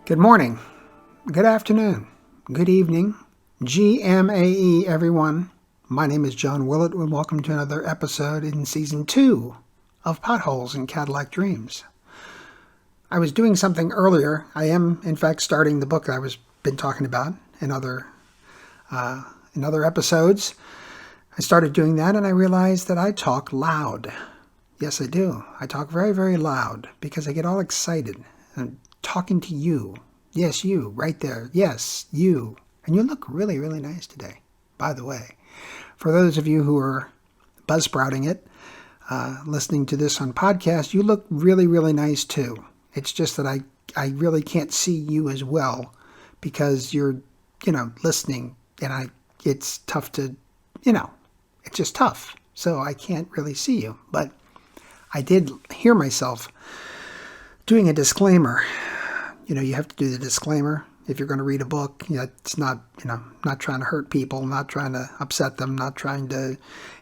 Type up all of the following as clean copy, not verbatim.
Good morning, good afternoon, good evening, GMAE everyone. My name is John Willett and welcome to another episode in Season 2 of Potholes and Cadillac Dreams. I was doing something earlier. I am, in fact, starting the book I was been talking about in other episodes. I started doing that and I realized that I talk loud. Yes, I do. I talk very, very loud because I get all excited. I'm talking to you. Yes, you, right there. Yes, you. And you look really, really nice today, by the way. For those of you who are buzzsprouting it, listening to this on podcast, you look really, really nice too. It's just that I really can't see you as well because you're, listening and it's tough to, it's just tough. So I can't really see you. But I did hear myself doing a disclaimer. You have to do the disclaimer if you're going to read a book. It's not, not trying to hurt people, not trying to upset them, not trying to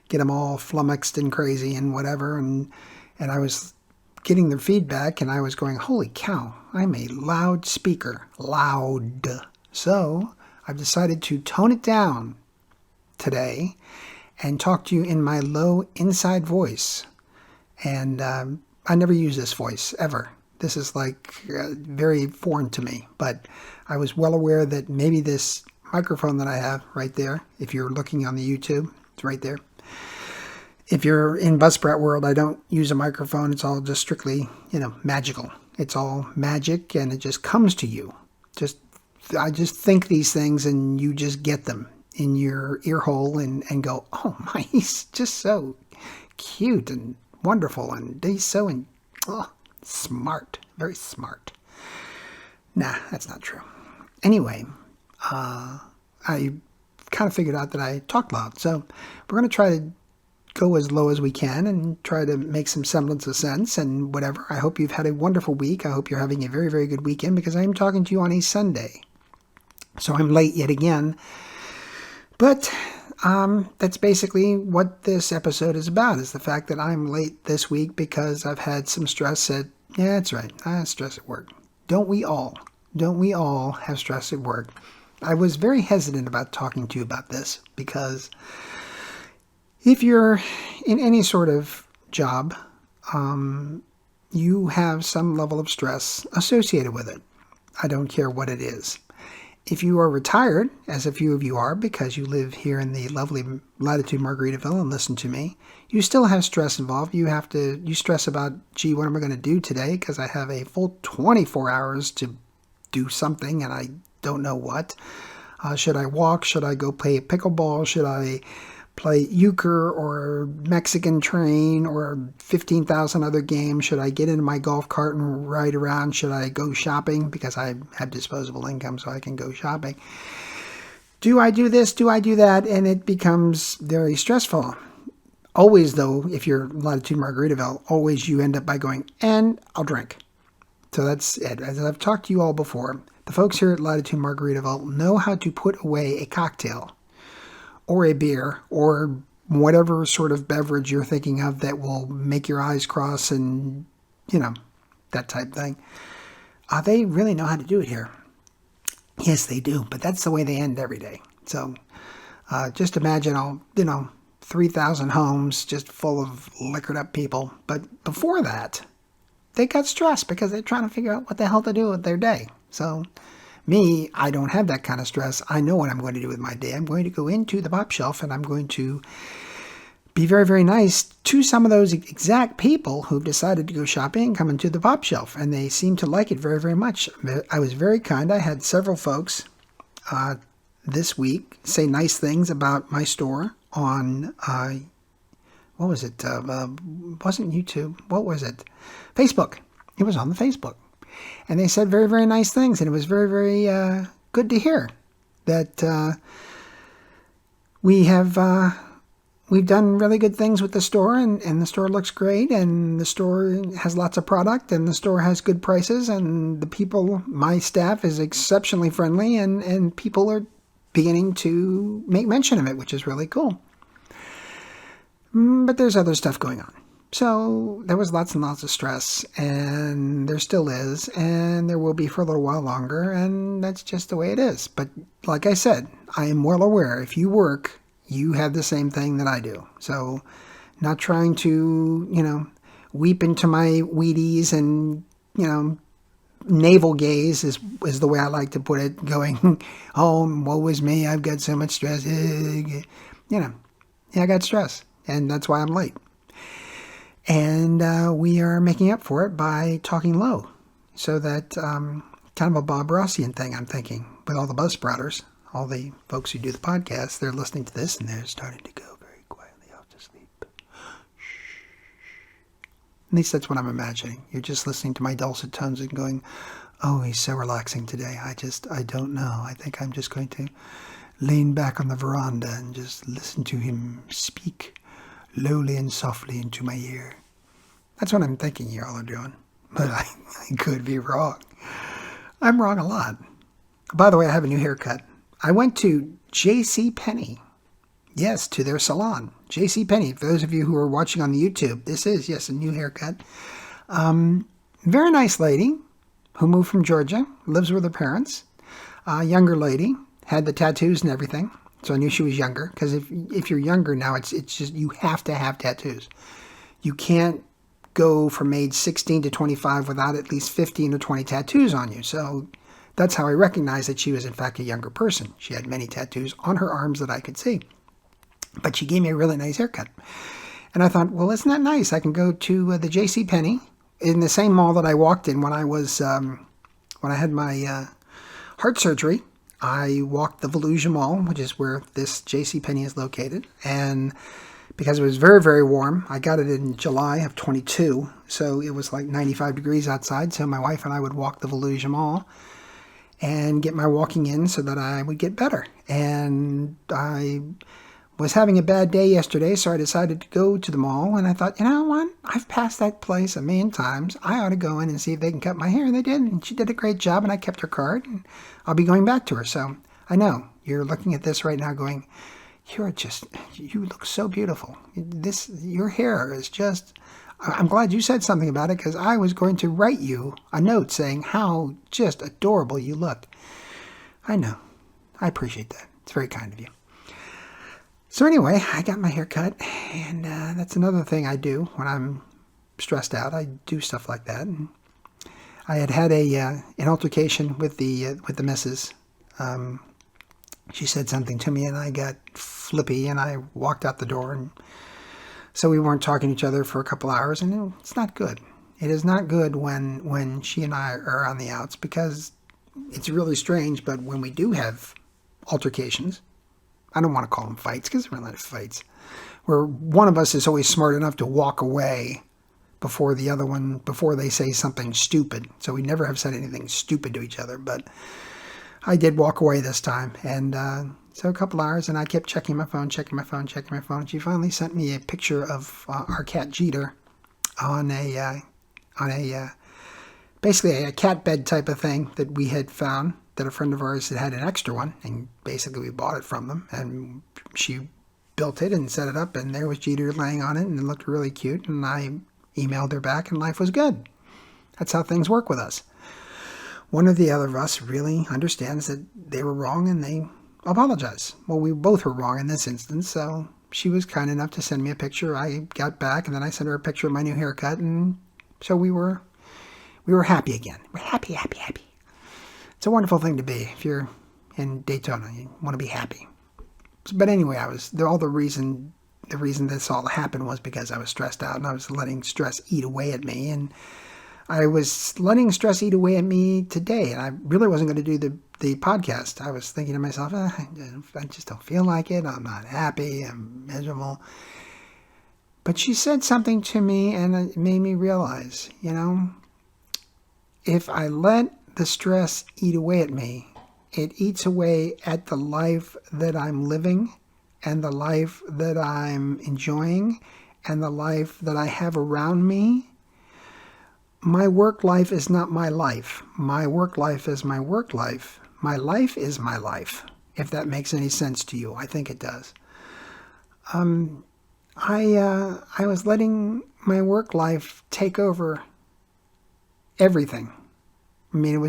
get them all flummoxed and crazy and whatever. And I was getting their feedback and I was going, holy cow, I'm a loud speaker. Loud. So I've decided to tone it down today and talk to you in my low inside voice. And I never use this voice ever. This is very foreign to me, but I was well aware that maybe this microphone that I have right there, if you're looking on the YouTube, it's right there. If you're in Buzzsprout world, I don't use a microphone. It's all just strictly, magical. It's all magic and it just comes to you. I just think these things and you just get them in your ear hole and go, oh my, he's just so cute and wonderful and he's so smart, very smart. Nah, that's not true. Anyway, I kind of figured out that I talk loud. So we're going to try to go as low as we can and try to make some semblance of sense and whatever. I hope you've had a wonderful week. I hope you're having a very, very good weekend because I am talking to you on a Sunday. So I'm late yet again. But that's basically what this episode is about, is the fact that I'm late this week because I've had some stress that's right, stress at work. Don't we all have stress at work? I was very hesitant about talking to you about this because if you're in any sort of job, you have some level of stress associated with it. I don't care what it is. If you are retired, as a few of you are, because you live here in the lovely latitude Margaritaville and listen to me, you still have stress involved. You stress about, what am I going to do today? Because I have a full 24 hours to do something and I don't know what. Should I walk? Should I go play pickleball? Should I play euchre or Mexican train or 15,000 other games? Should I get into my golf cart and ride around? Should I go shopping? Because I have disposable income so I can go shopping. Do I do this? Do I do that? And it becomes very stressful. Always, though, if you're Latitude Margaritaville, always you end up by going, and I'll drink. So that's it. As I've talked to you all before, the folks here at Latitude Margaritaville know how to put away a cocktail or a beer, or whatever sort of beverage you're thinking of that will make your eyes cross and, that type thing. They really know how to do it here. Yes, they do, but that's the way they end every day. So just imagine 3,000 homes just full of liquored up people. But before that, they got stressed because they're trying to figure out what the hell to do with their day. So me, I don't have that kind of stress. I know what I'm going to do with my day. I'm going to go into the pop shelf and I'm going to be very, very nice to some of those exact people who've decided to go shopping and come into the pop shelf. And they seem to like it very, very much. I was very kind. I had several folks this week say nice things about my store on, what was it? Wasn't YouTube. What was it? Facebook. It was on the Facebook. And they said very, very nice things. And it was very, very good to hear that we've done really good things with the store. And the store looks great. And the store has lots of product. And the store has good prices. And the people, my staff is exceptionally friendly. And people are beginning to make mention of it, which is really cool. But there's other stuff going on. So there was lots and lots of stress, and there still is, and there will be for a little while longer, and that's just the way it is. But like I said, I am well aware if you work, you have the same thing that I do. So not trying to, weep into my Wheaties and, navel gaze is the way I like to put it, going, oh, woe is me, I've got so much stress. Yeah, I got stress, and that's why I'm late. And we are making up for it by talking low. So that kind of a Bob Rossian thing, I'm thinking, with all the buzz sprouters, all the folks who do the podcast, they're listening to this and they're starting to go very quietly off to sleep. Shh. At least that's what I'm imagining. You're just listening to my dulcet tones and going, oh, he's so relaxing today. I don't know. I think I'm just going to lean back on the veranda and just listen to him speak lowly and softly into my ear. That's what I'm thinking you all are doing. But I could be wrong. I'm wrong a lot. By the way, I have a new haircut. I went to J.C. Penney. Yes, to their salon. J.C. Penney. For those of you who are watching on the YouTube, this is, yes, a new haircut. Very nice lady who moved from Georgia, lives with her parents. Younger lady, had the tattoos and everything. So I knew she was younger, because if you're younger now, it's just you have to have tattoos. You can't go from age 16 to 25 without at least 15 or 20 tattoos on you. So that's how I recognized that she was in fact a younger person. She had many tattoos on her arms that I could see. But she gave me a really nice haircut. And I thought, well, isn't that nice? I can go to the J.C. Penney in the same mall that I walked in when I had my heart surgery. I walked the Volusia Mall, which is where this J.C. Penney is located, and because it was very, very warm, I got it in July of 22, so it was like 95 degrees outside, so my wife and I would walk the Volusia Mall and get my walking in so that I would get better. And I was having a bad day yesterday, so I decided to go to the mall, and I thought, you know what? I've passed that place a million times. I ought to go in and see if they can cut my hair, and they did, and she did a great job, and I kept her card, and I'll be going back to her. So I know you're looking at this right now going, you look so beautiful. Your hair is just, I'm glad you said something about it, because I was going to write you a note saying how just adorable you look. I know. I appreciate that. It's very kind of you. So anyway, I got my hair cut, and that's another thing I do when I'm stressed out. I do stuff like that. And I had an altercation with the missus. She said something to me, and I got flippy, and I walked out the door. And so we weren't talking to each other for a couple hours, and it's not good. It is not good when she and I are on the outs, because it's really strange, but when we do have altercations, I don't want to call them fights, because they're not fights, where one of us is always smart enough to walk away before they say something stupid. So we never have said anything stupid to each other, but I did walk away this time. And so a couple hours, and I kept checking my phone. She finally sent me a picture of our cat Jeter on basically a cat bed type of thing that we had found, that a friend of ours had an extra one, and basically we bought it from them, and she built it and set it up, and there was Jeter laying on it, and it looked really cute, and I emailed her back, and life was good. That's how things work with us. One or the other of us really understands that they were wrong, and they apologize. Well, we both were wrong in this instance, so she was kind enough to send me a picture. I got back, and then I sent her a picture of my new haircut, and so we were happy again. We're happy. It's a wonderful thing to be. If you're in Daytona, you want to be happy. But anyway, the reason this all happened was because I was stressed out, and I was letting stress eat away at me, and I was letting stress eat away at me today, and I really wasn't going to do the podcast. I was thinking to myself, I just don't feel like it. I'm not happy. I'm miserable. But she said something to me, and it made me realize, if I let the stress eat away at me, it eats away at the life that I'm living, and the life that I'm enjoying, and the life that I have around me. My work life is not my life. My work life is my work life. My life is my life, if that makes any sense to you. I think it does. I was letting my work life take over everything. I mean,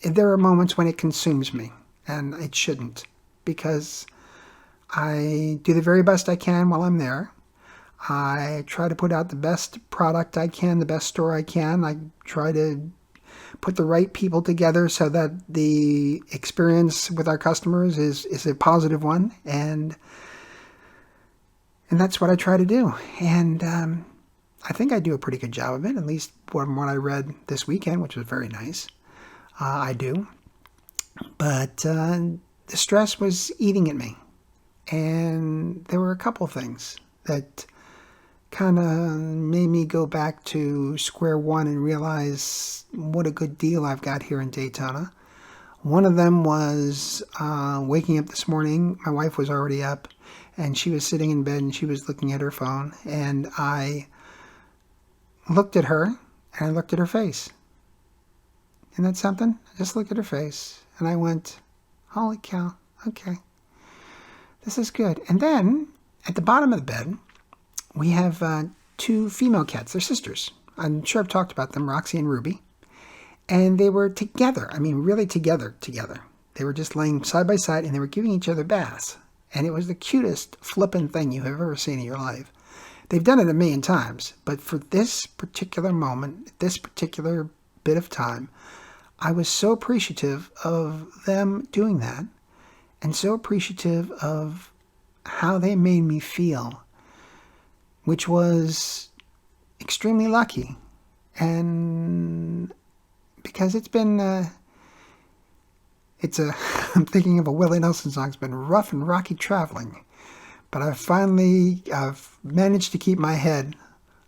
there are moments when it consumes me, and it shouldn't, because I do the very best I can while I'm there. I try to put out the best product I can, the best store I can. I try to put the right people together so that the experience with our customers is a positive one, and that's what I try to do. And I think I do a pretty good job of it, at least from what I read this weekend, which was very nice. I do. But the stress was eating at me. And there were a couple things that kind of made me go back to square one and realize what a good deal I've got here in Daytona. One of them was waking up this morning. My wife was already up, and she was sitting in bed, and she was looking at her phone. And I looked at her, and I looked at her face. Isn't that something? I just looked at her face, and I went, holy cow, okay. This is good. And then, at the bottom of the bed, we have two female cats. They're sisters. I'm sure I've talked about them, Roxie and Ruby. And they were together. I mean, really together. They were just laying side by side, and they were giving each other baths. And it was the cutest flippin' thing you have ever seen in your life. They've done it a million times. But for this particular moment, this particular bit of time, I was so appreciative of them doing that, and so appreciative of how they made me feel, which was extremely lucky. And because it's been, I'm thinking of a Willie Nelson song, it's been rough and rocky traveling, but I've managed to keep my head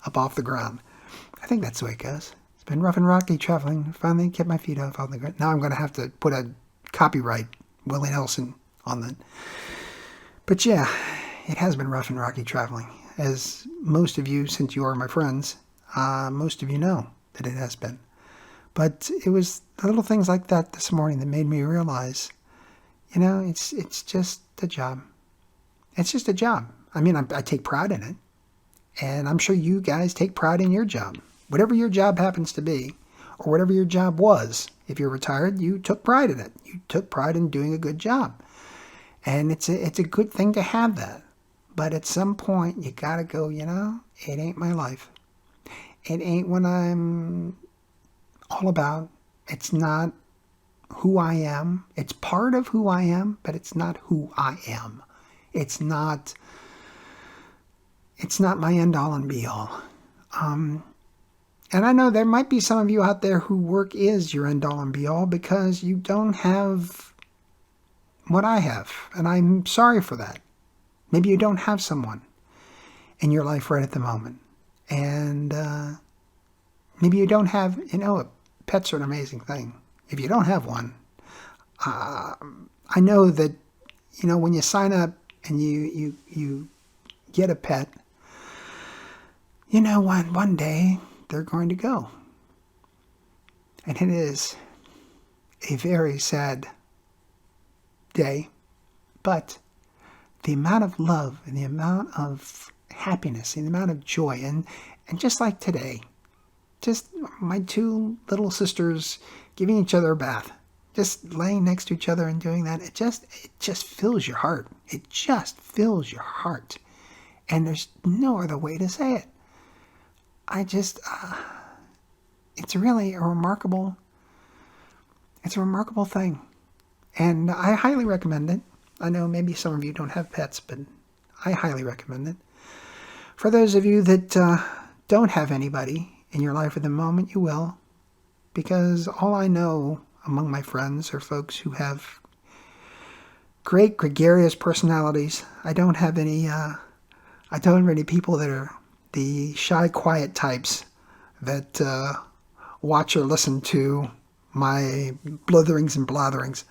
up off the ground. I think that's the way it goes. It's been rough and rocky traveling, finally kept my feet off on the ground. Now I'm going to have to put a copyright Willie Nelson on that. But yeah, it has been rough and rocky traveling. As most of you, since you are my friends, most of you know that it has been. But it was the little things like that this morning that made me realize, it's just a job. It's just a job. I mean, I take pride in it. And I'm sure you guys take pride in your job. Whatever your job happens to be, or whatever your job was, if you're retired, you took pride in it. You took pride in doing a good job. And it's a good thing to have that. But at some point, you gotta go, it ain't my life. It ain't what I'm all about. It's not who I am. It's part of who I am, but it's not who I am. It's not my end all and be all. And I know there might be some of you out there who work is your end all and be all because you don't have what I have. And I'm sorry for that. Maybe you don't have someone in your life right at the moment. And maybe you don't have, pets are an amazing thing. If you don't have one, I know that, when you sign up and you get a pet, one day they're going to go. And it is a very sad day, but the amount of love and the amount of happiness and the amount of joy, and just like today, just my two little sisters giving each other a bath, just laying next to each other and doing that, it just fills your heart. It just fills your heart. And there's no other way to say it. It's really a remarkable thing. And I highly recommend it. I know maybe some of you don't have pets, but I highly recommend it. For those of you that don't have anybody in your life at the moment, you will. Because all I know among my friends are folks who have great gregarious personalities. I don't have any people that are the shy, quiet types that watch or listen to my blitherings and blatherings.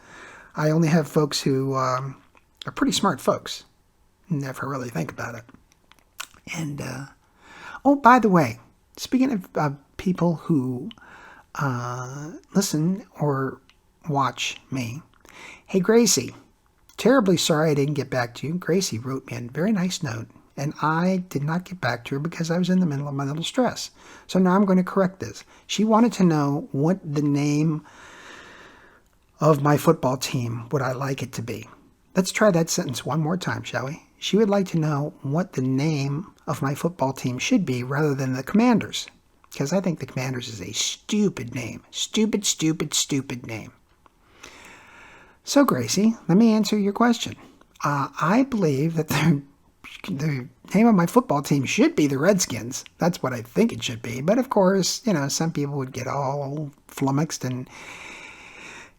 I only have folks who are pretty smart folks, never really think about it. And, by the way, speaking of people who listen or watch me, hey, Gracie, terribly sorry I didn't get back to you. Gracie wrote me a very nice note, And I did not get back to her because I was in the middle of my little stress. So now I'm going to correct this. She wanted to know what the name of my football team would I like it to be. Let's try that sentence one more time, shall we? She would like to know what the name of my football team should be rather than the Commanders. Because I think the Commanders is a stupid name. Stupid, stupid, stupid name. So, Gracie, let me answer your question. I believe that the name of my football team should be the Redskins. That's what I think it should be. But, of course, some people would get all flummoxed. And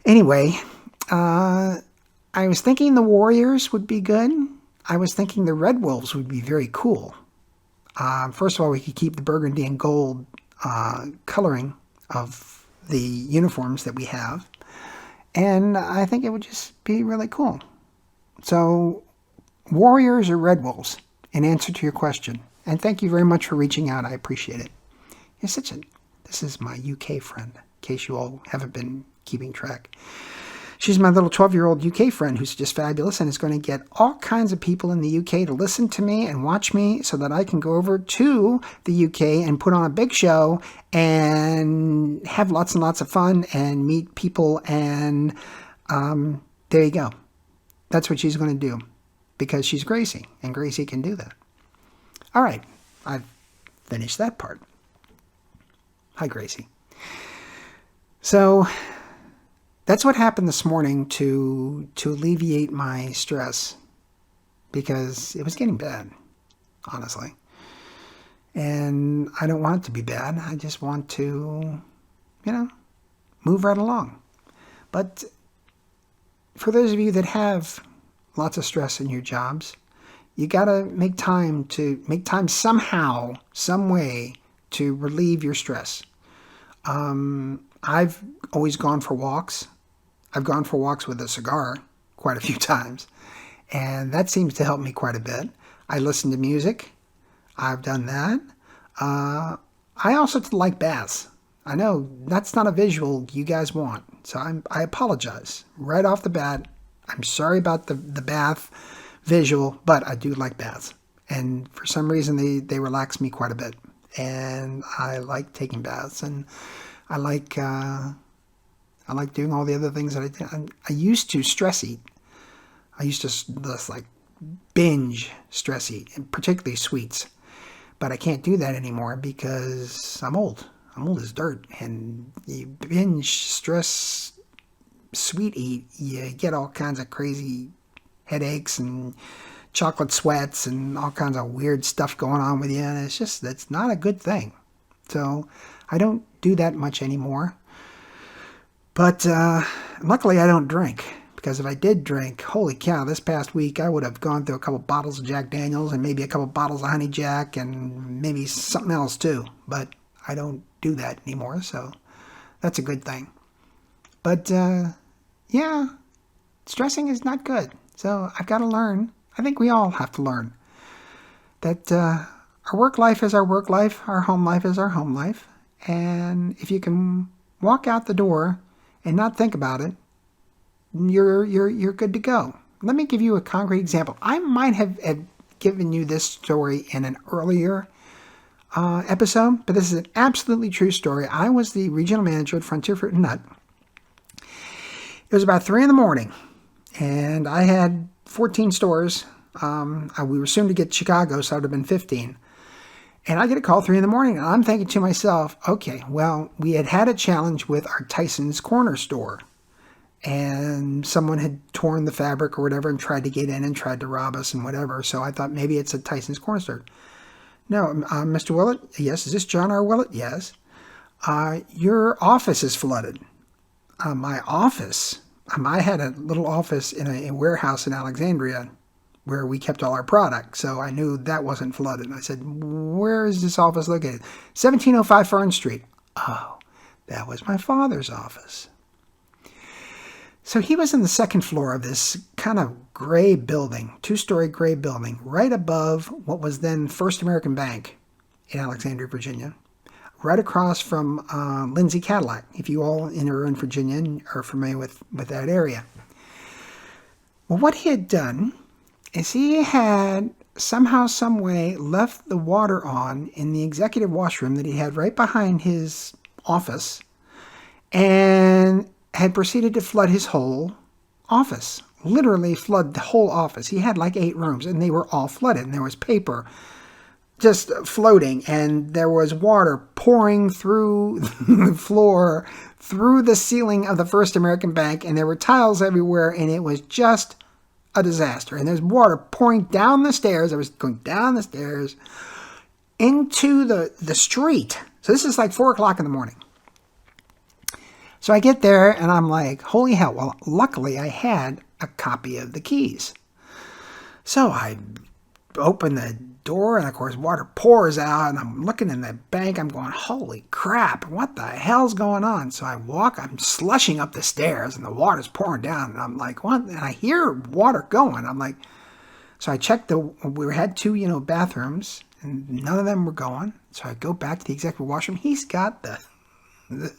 anyway, I was thinking the Warriors would be good. I was thinking the Red Wolves would be very cool. First of all, we could keep the burgundy and gold coloring of the uniforms that we have. And I think it would just be really cool. So, Warriors or Red Wolves, in answer to your question. And thank you very much for reaching out. I appreciate it. This is my UK friend, in case you all haven't been keeping track. She's my little 12-year-old UK friend who's just fabulous and is going to get all kinds of people in the UK to listen to me and watch me so that I can go over to the UK and put on a big show and have lots and lots of fun and meet people. And there you go. That's what she's going to do because she's Gracie, and Gracie can do that. All right. I've finished that part. Hi, Gracie. So that's what happened this morning to alleviate my stress because it was getting bad, honestly. And I don't want it to be bad. I just want to, move right along. But for those of you that have lots of stress in your jobs, you got to make time somehow, some way to relieve your stress. I've always gone for walks. I've gone for walks with a cigar quite a few times, and that seems to help me quite a bit. I listen to music. I've done that. I also like baths. I know that's not a visual you guys want, so I apologize. Right off the bat, I'm sorry about the bath visual, but I do like baths. And for some reason, they relax me quite a bit. And I like taking baths, and I like doing all the other things that I did. I used to stress eat. I used to just binge stress eat, and particularly sweets. But I can't do that anymore because I'm old. I'm old as dirt. And you binge stress sweet eat, you get all kinds of crazy headaches and chocolate sweats and all kinds of weird stuff going on with you. And it's not a good thing. So I don't do that much anymore. But luckily I don't drink. Because if I did drink, holy cow, this past week I would have gone through a couple bottles of Jack Daniels and maybe a couple bottles of Honey Jack and maybe something else too. But I don't do that anymore, so that's a good thing. But yeah, stressing is not good. So I've got to learn. I think we all have to learn that our work life is our work life, our home life is our home life. And if you can walk out the door and not think about it, you're good to go. Let me give you a concrete example. I might have given you this story in an earlier episode, but this is an absolutely true story. I was the regional manager at Frontier Fruit and Nut. It was about 3 a.m, and I had 14 stores. We were soon to get Chicago, so it would have been 15. And I get a call 3 a.m, and I'm thinking to myself, okay, well, we had a challenge with our Tyson's Corner store. And someone had torn the fabric or whatever and tried to get in and tried to rob us and whatever. So I thought maybe it's a Tyson's Corner store. No, Mr. Willett? Yes. Is this John R. Willett? Yes. Your office is flooded. My office? I had a little office in a warehouse in Alexandria where we kept all our product. So I knew that wasn't flooded. I said, where is this office located? 1705 Fern Street. Oh, that was my father's office. So he was in the second floor of this kind of gray building, 2-story gray building, right above what was then First American Bank in Alexandria, Virginia, right across from Lindsay Cadillac, if you all are in Virginia and are familiar with that area. Well, what he had done is he had somehow, some way, left the water on in the executive washroom that he had right behind his office and had proceeded to flood his whole office. Literally flood the whole office. He had like 8 rooms and they were all flooded, and there was paper just floating, and there was water pouring through the floor, through the ceiling of the First American Bank, and there were tiles everywhere, and it was just a disaster. And there's water pouring down the stairs. I was going down the stairs into the street. So this is like 4 o'clock in the morning. So I get there and I'm like, holy hell. Well, luckily I had a copy of the keys. So I open the door and of course water pours out, and I'm looking in the bank. I'm going, holy crap, what the hell's going on? So I'm slushing up the stairs and the water's pouring down, and I'm like, what? And I hear water going. I'm like, so I checked we had 2, bathrooms, and none of them were going. So I go back to the executive washroom. He's got the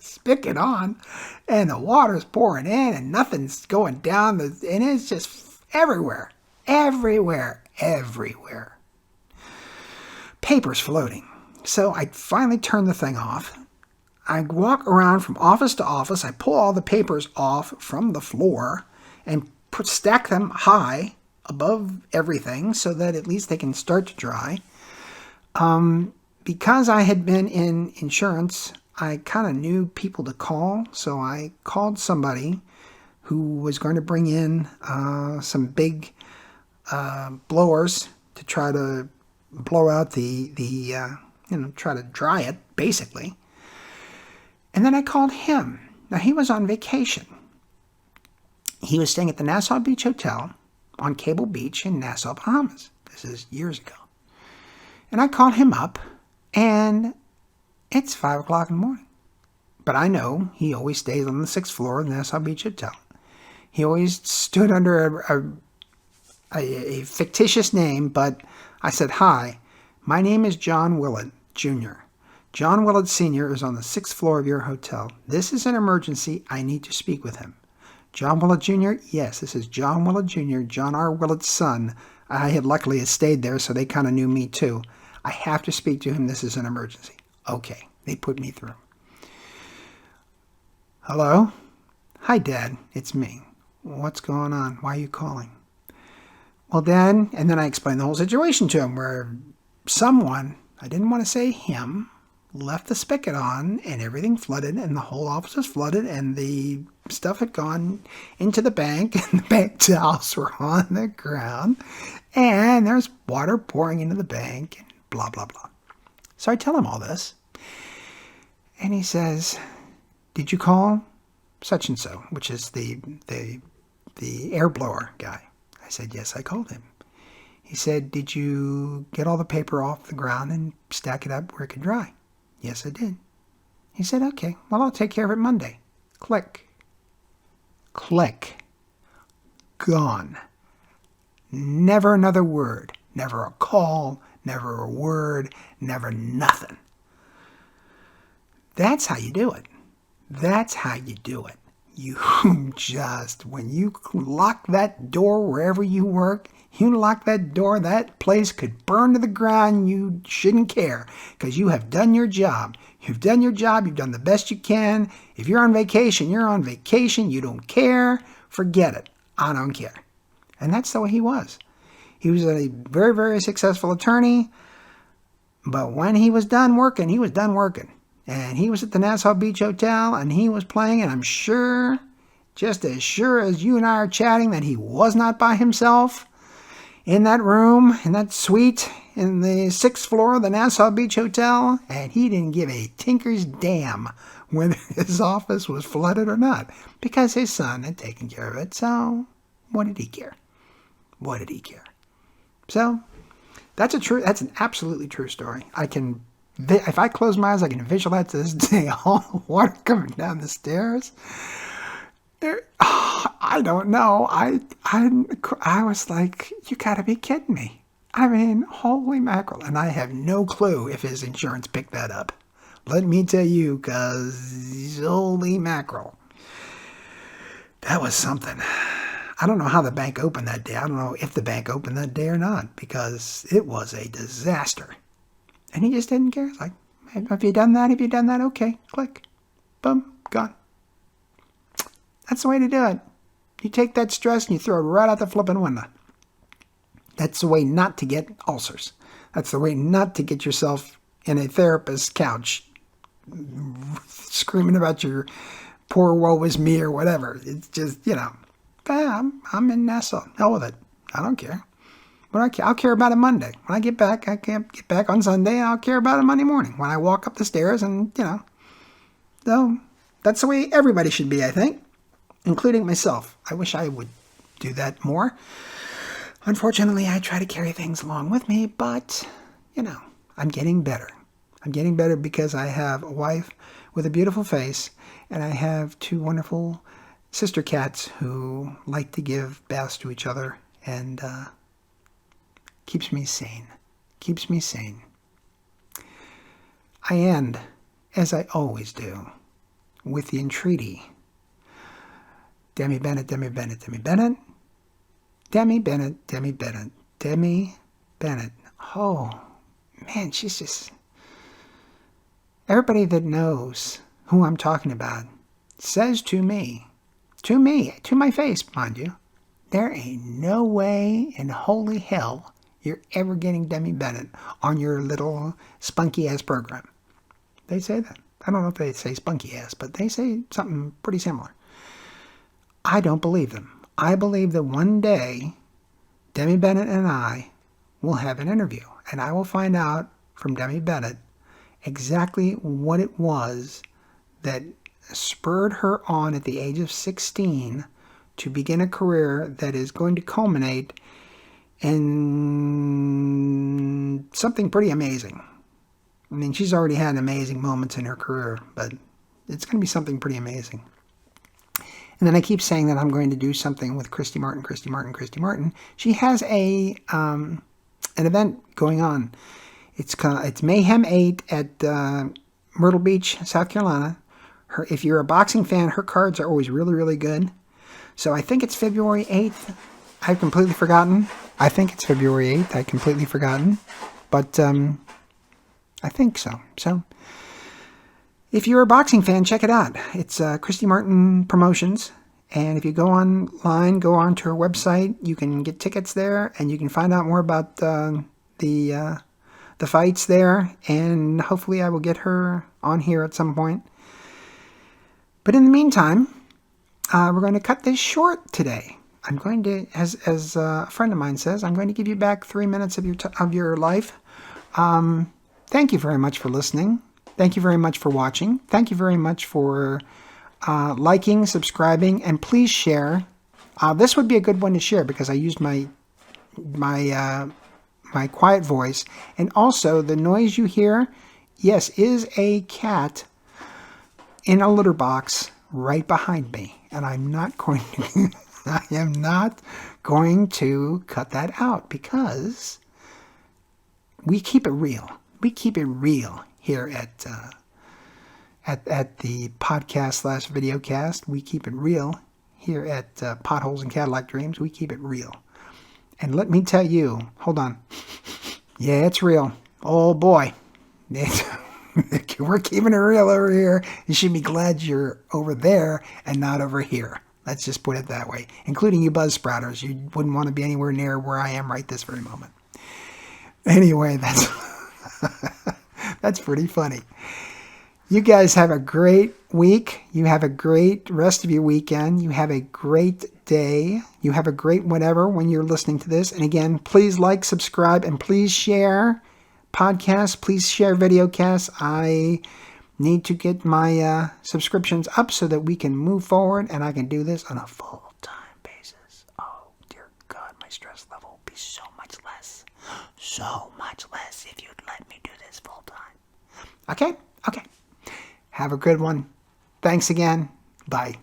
spigot on, and the water's pouring in, and nothing's going down, and it's just everywhere. Paper's floating. So I finally turn the thing off. I walk around from office to office. I pull all the papers off from the floor and stack them high above everything so that at least they can start to dry. Because I had been in insurance, I kind of knew people to call. So I called somebody who was going to bring in some big blowers to try to blow out try to dry it, basically. And then I called him. Now, he was on vacation. He was staying at the Nassau Beach Hotel on Cable Beach in Nassau, Bahamas. This is years ago. And I called him up, and it's 5 o'clock in the morning. But I know he always stays on the 6th floor of the Nassau Beach Hotel. He always stood under a fictitious name, but I said, hi, my name is John Willett, Jr. John Willett, Sr. is on the 6th floor of your hotel. This is an emergency. I need to speak with him. John Willett, Jr.? Yes, this is John Willett, Jr., John R. Willett's son. I had luckily stayed there, so they kind of knew me too. I have to speak to him. This is an emergency. Okay, they put me through. Hello? Hi, Dad. It's me. What's going on? Why are you calling? Well, Dad, and then I explained the whole situation to him where someone, I didn't want to say him, left the spigot on and everything flooded and the whole office was flooded and the stuff had gone into the bank and the bank towels were on the ground and there's water pouring into the bank and blah, blah, blah. So I tell him all this and he says, did you call such and so, which is the air blower guy? I said, yes, I called him. He said, did you get all the paper off the ground and stack it up where it could dry? Yes, I did. He said, okay, well, I'll take care of it Monday. Click. Click. Gone. Never another word. Never a call. Never a word. Never nothing. That's how you do it. That's how you do it. You just, when you lock that door wherever you work, you lock that door, that place could burn to the ground. You shouldn't care because you have done your job. You've done your job. You've done the best you can. If you're on vacation, you're on vacation. You don't care. Forget it. I don't care. And that's the way he was. He was a very, very successful attorney. But when he was done working, he was done working. And he was at the Nassau Beach Hotel, and he was playing, and I'm sure, just as sure as you and I are chatting, that he was not by himself in that room, in that suite, in the 6th floor of the Nassau Beach Hotel, and he didn't give a tinker's damn whether his office was flooded or not, because his son had taken care of it, so what did he care? What did he care? So, that's an absolutely true story. If I close my eyes, I can visualize to this day all the water coming down the stairs. I don't know. I was like, you gotta be kidding me. I mean, holy mackerel. And I have no clue if his insurance picked that up. Let me tell you, because holy mackerel. That was something. I don't know how the bank opened that day. I don't know if the bank opened that day or not, because it was a disaster. And he just didn't care. It's like, have you done that? Have you done that? Okay, click. Boom, gone. That's the way to do it. You take that stress and you throw it right out the flipping window. That's the way not to get ulcers. That's the way not to get yourself in a therapist's couch screaming about your poor woe is me or whatever. It's just, I'm in Nassau. Hell with it. I don't care. But I'll care about it Monday. When I get back, I can't get back on Sunday. I'll care about it Monday morning when I walk up the stairs and, So that's the way everybody should be, I think, including myself. I wish I would do that more. Unfortunately, I try to carry things along with me, but, I'm getting better. I'm getting better because I have a wife with a beautiful face, and I have 2 wonderful sister cats who like to give baths to each other, and keeps me sane. Keeps me sane. I end, as I always do, with the entreaty. Demi Bennett, Demi Bennett, Demi Bennett. Demi Bennett, Demi Bennett, Demi Bennett. Oh, man, she's just... Everybody that knows who I'm talking about says to me, to my face, mind you, there ain't no way in holy hell you're ever getting Demi Bennett on your little spunky-ass program. They say that. I don't know if they say spunky-ass, but they say something pretty similar. I don't believe them. I believe that one day, Demi Bennett and I will have an interview, and I will find out from Demi Bennett exactly what it was that spurred her on at the age of 16 to begin a career that is going to culminate in something pretty amazing. I mean, she's already had amazing moments in her career, but it's going to be something pretty amazing. And then I keep saying that I'm going to do something with Christy Martin. She has an event going on. It's Mayhem 8 at Myrtle Beach, South Carolina. If you're a boxing fan, her cards are always really, really good. So I think it's February 8th. I've completely forgotten. I think it's February 8th. I've completely forgotten. But I think so. So if you're a boxing fan, check it out. It's Christy Martin Promotions. And if you go online, go onto her website, you can get tickets there, and you can find out more about the fights there. And hopefully I will get her on here at some point. But in the meantime, we're going to cut this short today. I'm going to, as a friend of mine says, I'm going to give you back 3 minutes of your life. Thank you very much for listening. Thank you very much for watching. Thank you very much for liking, subscribing, and please share. This would be a good one to share because I used my quiet voice, and also the noise you hear, yes, is a cat in a litter box right behind me, and I am not going to cut that out because we keep it real. We keep it real here at the podcast / videocast. We keep it real here at Potholes and Cadillac Dreams. We keep it real. And let me tell you, hold on. Yeah, it's real. Oh boy. We're keeping it real over here. You should be glad you're over there and not over here. Let's just put it that way. Including you buzz sprouters. You wouldn't want to be anywhere near where I am right this very moment. Anyway, that's pretty funny. You guys have a great week. You have a great rest of your weekend. You have a great day. You have a great whatever when you're listening to this. And again, please like, subscribe, and please share podcasts. Please share videocasts. I need to get my subscriptions up so that we can move forward and I can do this on a full-time basis. Oh, dear God, my stress level will be so much less. So much less if you'd let me do this full-time. Okay? Okay. Have a good one. Thanks again. Bye.